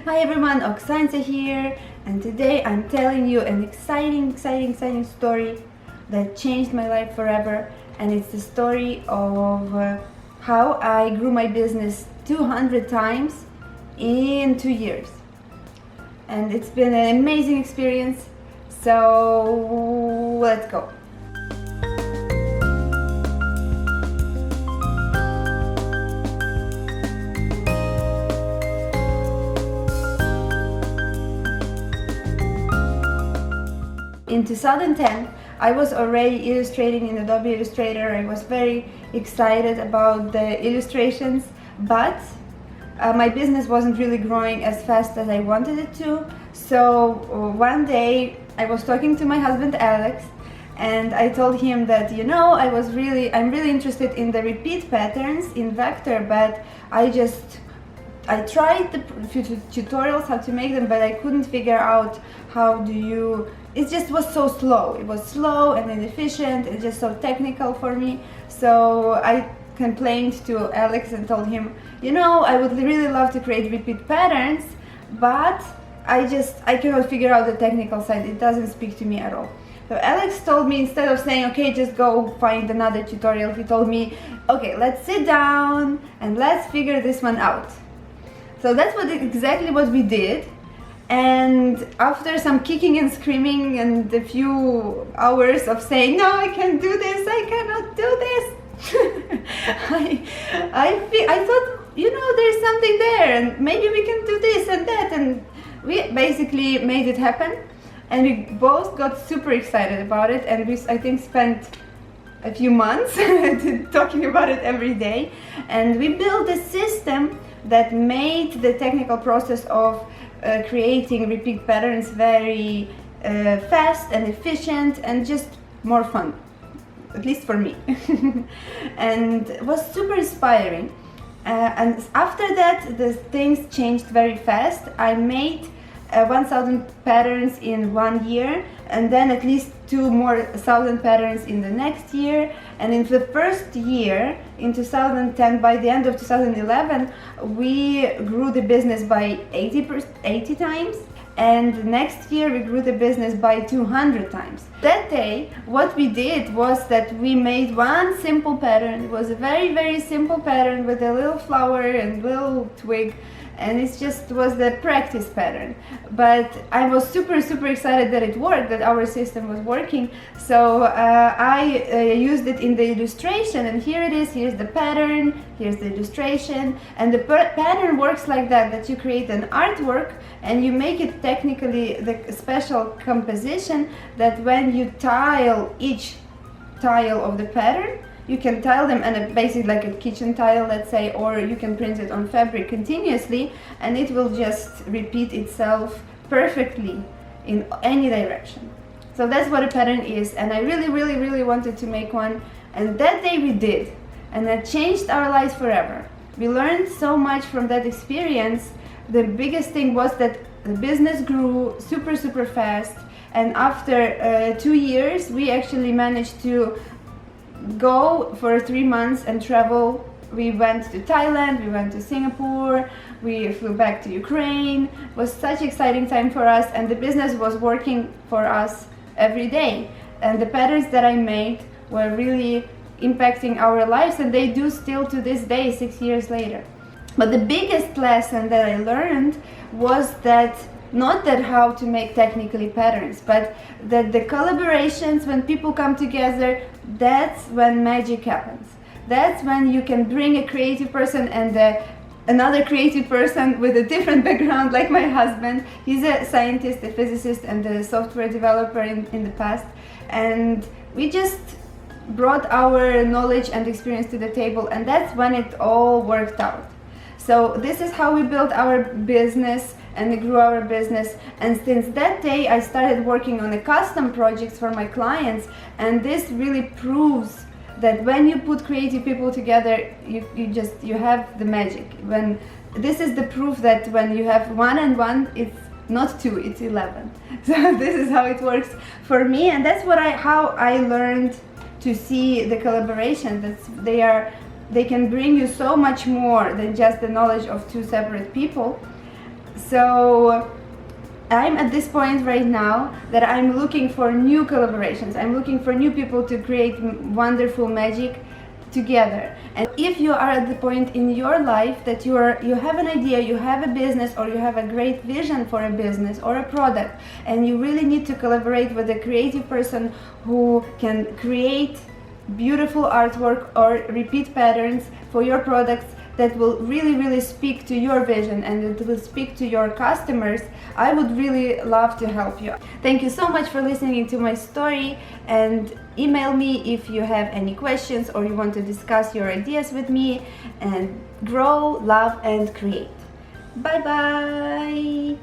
Hi everyone, Oksana here, and today I'm telling you an exciting story that changed my life forever, and it's the story of how I grew my business 200 times in 2 years. And it's been an amazing experience, so let's go. In 2010, I was already illustrating in Adobe Illustrator. I was very excited about the illustrations, but my business wasn't really growing as fast as I wanted it to. So one day I was talking to my husband Alex, and I told him that, I'm really interested in the repeat patterns in Vector, but I tried the tutorials how to make them, but I couldn't figure out it just was so slow. It was slow and inefficient and just so technical for me. So I complained to Alex and told him, I would really love to create repeat patterns, but I cannot figure out the technical side. It doesn't speak to me at all. So Alex told me, instead of saying, okay, just go find another tutorial, he told me, okay, let's sit down and let's figure this one out. So that's exactly what we did. And after some kicking and screaming and a few hours of saying, no, I can't do this, I cannot do this, I thought, there's something there and maybe we can do this and that, and we basically made it happen. And we both got super excited about it, and I think spent a few months talking about it every day. And we built a system that made the technical process of creating repeat patterns very fast and efficient and just more fun, at least for me. And it was super inspiring. And after that, the things changed very fast. I made 1,000 patterns in 1 year, and then at least 2,000 patterns in the next year. And in the first year, in 2010, by the end of 2011, we grew the business by 80 times, and next year we grew the business by 200 times. That day, what we did was that we made one simple pattern. It was a very simple pattern with a little flower and little twig, and it just was the practice pattern. But I was super excited that it worked, that our system was working. So I used it in the illustration, and here it is. Here's the pattern, here's the illustration, and the pattern works like that you create an artwork and you make it technically the special composition that when you tile each tile of the pattern, you can tile them, and basically like a kitchen tile, let's say, or you can print it on fabric continuously, and it will just repeat itself perfectly in any direction. So that's what a pattern is, and I really wanted to make one, and that day we did, and that changed our lives forever. We learned so much from that experience. The biggest thing was that the business grew super fast, and after 2 years we actually managed to go for 3 months and travel. We went to Thailand, we went to Singapore, we flew back to Ukraine. It was such an exciting time for us, and the business was working for us every day. And the patterns that I made were really impacting our lives, and they do still to this day, 6 years later. But the biggest lesson that I learned was that not that how to make technically patterns, but that the collaborations, when people come together, that's when magic happens. That's when you can bring a creative person and another creative person with a different background, like my husband. He's a scientist, a physicist, and a software developer in the past. And we just brought our knowledge and experience to the table, and that's when it all worked out. So this is how we built our business and we grew our business. And since that day, I started working on the custom projects for my clients. And this really proves that when you put creative people together, you have the magic. This is the proof that when you have 1 and 1, it's not 2, it's 11. So this is how it works for me, and that's how I learned to see the collaboration. They can bring you so much more than just the knowledge of 2 separate people. So I'm at this point right now that I'm looking for new collaborations. I'm looking for new people to create wonderful magic together. And if you are at the point in your life that you have an idea, you have a business, or you have a great vision for a business or a product, and you really need to collaborate with a creative person who can create beautiful artwork or repeat patterns for your products that will really speak to your vision and it will speak to your customers, I would really love to help you. Thank you so much for listening to my story, and email me if you have any questions or you want to discuss your ideas with me. And grow, love and create. Bye bye.